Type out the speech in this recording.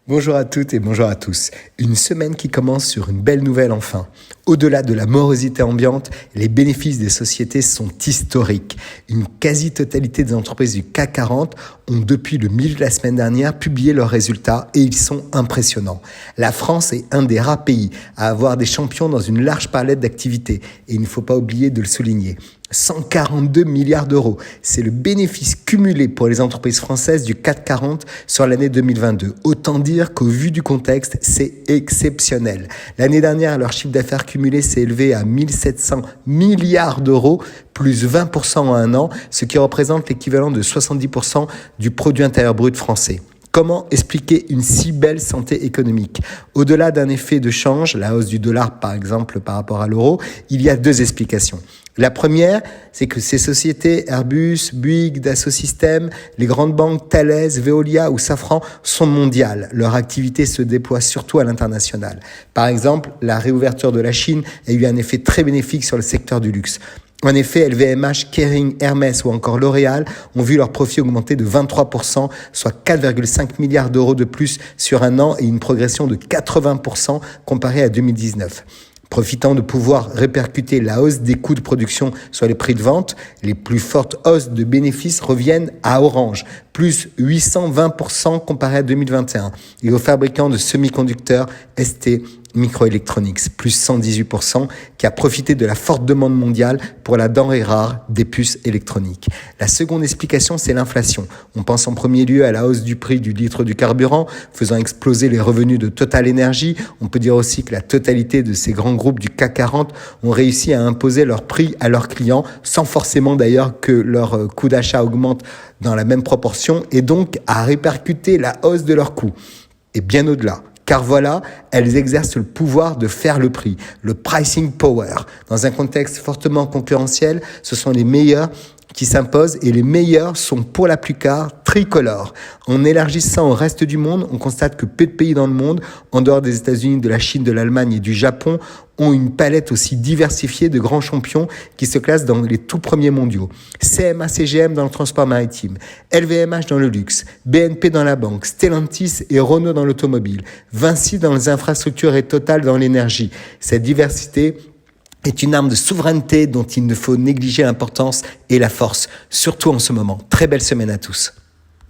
Bonjour à toutes et bonjour à tous. Une semaine qui commence sur une belle nouvelle enfin. Au-delà de la morosité ambiante, les bénéfices des sociétés sont historiques. Une quasi-totalité des entreprises du CAC 40 ont depuis le milieu de la semaine dernière publié leurs résultats et ils sont impressionnants. La France est un des rares pays à avoir des champions dans une large palette d'activités et il ne faut pas oublier de le souligner. 142 milliards d'euros, c'est le bénéfice cumulé pour les entreprises françaises du CAC 40 sur l'année 2022. Autant dire qu'au vu du contexte, c'est exceptionnel. L'année dernière, leur chiffre d'affaires cumulé s'est élevé à 1700 milliards d'euros, plus 20% en un an, ce qui représente l'équivalent de 70% du produit intérieur brut français. Comment expliquer une si belle santé économique ? Au-delà d'un effet de change, la hausse du dollar par exemple par rapport à l'euro, il y a deux explications. La première, c'est que ces sociétés, Airbus, Bouygues, Dassault Systèmes, les grandes banques Thales, Veolia ou Safran sont mondiales. Leur activité se déploie surtout à l'international. Par exemple, la réouverture de la Chine a eu un effet très bénéfique sur le secteur du luxe. En effet, LVMH, Kering, Hermès ou encore L'Oréal ont vu leurs profits augmenter de 23%, soit 4,5 milliards d'euros de plus sur un an et une progression de 80% comparée à 2019. Profitant de pouvoir répercuter la hausse des coûts de production sur les prix de vente, les plus fortes hausses de bénéfices reviennent à Orange, plus 820% comparé à 2021, et aux fabricants de semi-conducteurs ST Microelectronics, plus 118%, qui a profité de la forte demande mondiale pour la denrée rare des puces électroniques. La seconde explication, c'est l'inflation. On pense en premier lieu à la hausse du prix du litre du carburant, faisant exploser les revenus de Total Energy. On peut dire aussi que la totalité de ces grands groupes du CAC 40 ont réussi à imposer leurs prix à leurs clients, sans forcément d'ailleurs que leur coût d'achat augmente dans la même proportion, et donc à répercuter la hausse de leurs coûts. Et bien au-delà. Car voilà, elles exercent le pouvoir de faire le prix, le pricing power. Dans un contexte fortement concurrentiel, ce sont les meilleurs qui s'imposent et les meilleurs sont pour la plupart tricolores. En élargissant au reste du monde, on constate que peu de pays dans le monde, en dehors des États-Unis, de la Chine, de l'Allemagne et du Japon, ont une palette aussi diversifiée de grands champions qui se classent dans les tout premiers mondiaux. CMA-CGM dans le transport maritime, LVMH dans le luxe, BNP dans la banque, Stellantis et Renault dans l'automobile, Vinci dans les infrastructures et Total dans l'énergie. Cette diversité est une arme de souveraineté dont il ne faut négliger l'importance et la force, surtout en ce moment. Très belle semaine à tous.